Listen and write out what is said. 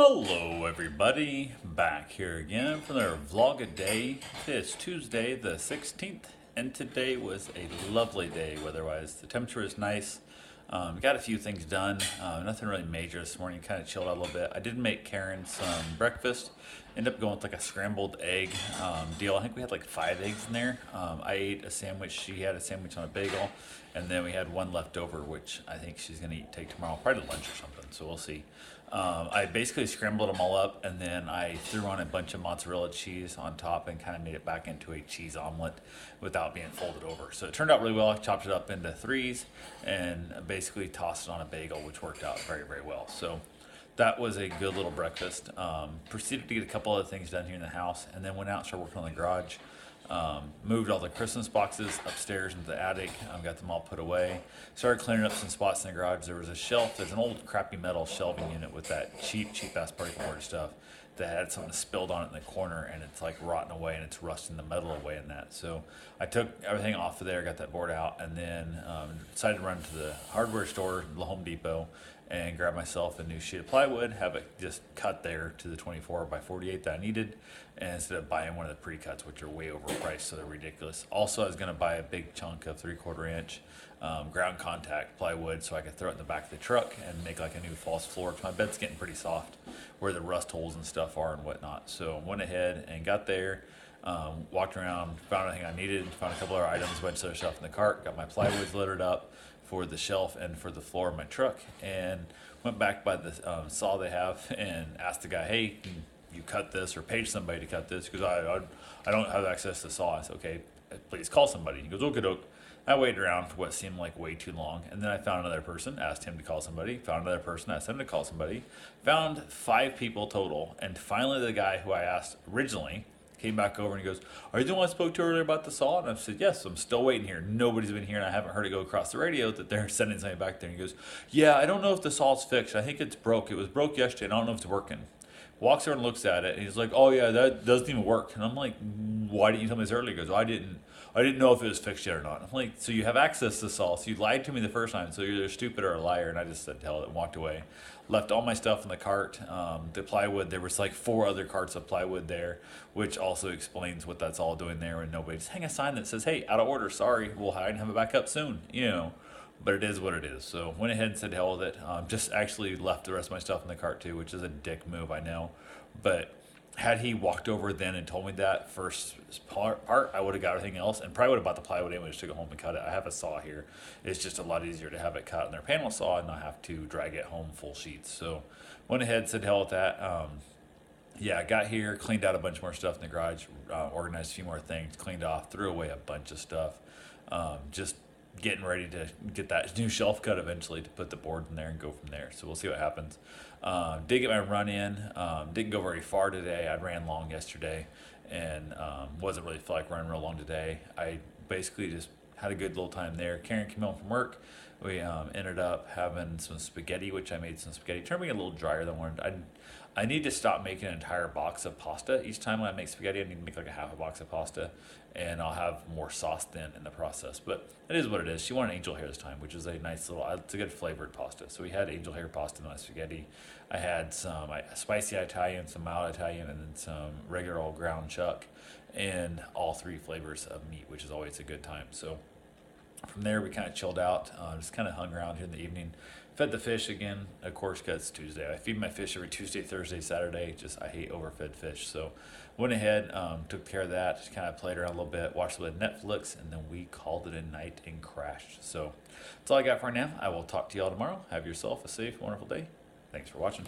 Hello everybody, back here again for another vlog-a-day. It's Tuesday the 16th, and today was a lovely day weather-wise. The temperature is nice. Got a few things done, nothing really major this morning, kind of chilled out a little bit. I did make Karen some breakfast, ended up going with like a scrambled egg deal. I think we had like 5 eggs in there. I ate a sandwich, she had a sandwich on a bagel, and then we had one left over, which I think she's gonna take tomorrow, probably to lunch or something, so we'll see. I basically scrambled them all up, and then I threw on a bunch of mozzarella cheese on top and kind of made it back into a cheese omelet without being folded over. So it turned out really well. I chopped it up into threes and basically tossed it on a bagel, which worked out very, very well. So that was a good little breakfast. Proceeded to get a couple other things done here in the house, and then went out and started working on the garage. Moved all the Christmas boxes upstairs into the attic, got them all put away. Started cleaning up some spots in the garage. There was a shelf, there's an old crappy metal shelving unit with that cheap ass particle board stuff that had something spilled on it in the corner, and it's like rotting away and it's rusting the metal away in that. So I took everything off of there, got that board out, and then decided to run to the hardware store, the Home Depot, and grab myself a new sheet of plywood, have it just cut there to the 24 by 48 that I needed, and instead of buying one of the pre-cuts, which are way overpriced, so they're ridiculous. Also, I was gonna buy a big chunk of 3/4 inch ground contact plywood so I could throw it in the back of the truck and make like a new false floor, because my bed's getting pretty soft where the rust holes and stuff are and whatnot. So went ahead and got there, walked around, found everything I needed, found a couple other items, a bunch of other stuff in the cart, got my plywoods loaded up for the shelf and for the floor of my truck, and went back by the saw they have and asked the guy, hey, can you cut this or page somebody to cut this, because I don't have access to the saw. I said, okay, please call somebody. He goes, okay doke. I waited around for what seemed like way too long, and then I found another person, asked him to call somebody, found another person, asked him to call somebody, found 5 people total, and finally the guy who I asked originally came back over and he goes, are you the one I spoke to earlier about the saw? And I said, yes, I'm still waiting here. Nobody's been here, and I haven't heard it go across the radio that they're sending something back there. And he goes, yeah, I don't know if the saw's fixed. I think it's broke. It was broke yesterday, and I don't know if it's working. Walks over and looks at it, and he's like, oh yeah, that doesn't even work. And I'm like, why didn't you tell me this earlier? He goes, I didn't know if it was fixed yet or not. I'm like, so you have access to the saw, so you lied to me the first time, so you're either stupid or a liar. And I just said, hell, and walked away. Left all my stuff in the cart. The plywood, there was like 4 other carts of plywood there, which also explains what that's all doing there, and nobody just hang a sign that says, hey, out of order, sorry, we'll hide and have it back up soon, but it is what it is. So went ahead and said hell with it. Just actually left the rest of my stuff in the cart too, which is a dick move, I know. But had he walked over then and told me that first part, I would have got everything else and probably would have bought the plywood anyway, just took it home and cut it. I have a saw here. It's just a lot easier to have it cut in their panel saw and not have to drag it home full sheets. So went ahead and said hell with that. Yeah, I got here, cleaned out a bunch more stuff in the garage, organized a few more things, cleaned off, threw away a bunch of stuff. Just getting ready to get that new shelf cut eventually to put the board in there and go from there. So we'll see what happens. Did get my run in. Didn't go very far today. I ran long yesterday and wasn't really feel like running real long today. I basically just had a good little time there. Karen came home from work. We ended up having some spaghetti, which I made some spaghetti. It turned me a little drier than I wanted. I need to stop making an entire box of pasta. Each time when I make spaghetti, I need to make like a half a box of pasta, and I'll have more sauce then in the process. But it is what it is. She wanted angel hair this time, which is a nice little, it's a good flavored pasta. So we had angel hair pasta in my spaghetti. I had some spicy Italian, some mild Italian, and then some regular old ground chuck, and all 3 flavors of meat, which is always a good time. So from there, we kind of chilled out, just kind of hung around here in the evening. Fed the fish again, of course, because it's Tuesday. I feed my fish every Tuesday, Thursday, Saturday. I hate overfed fish. So went ahead, took care of that, just kind of played around a little bit, watched a little bit of Netflix, and then we called it a night and crashed. So that's all I got for now. I will talk to y'all tomorrow. Have yourself a safe, wonderful day. Thanks for watching.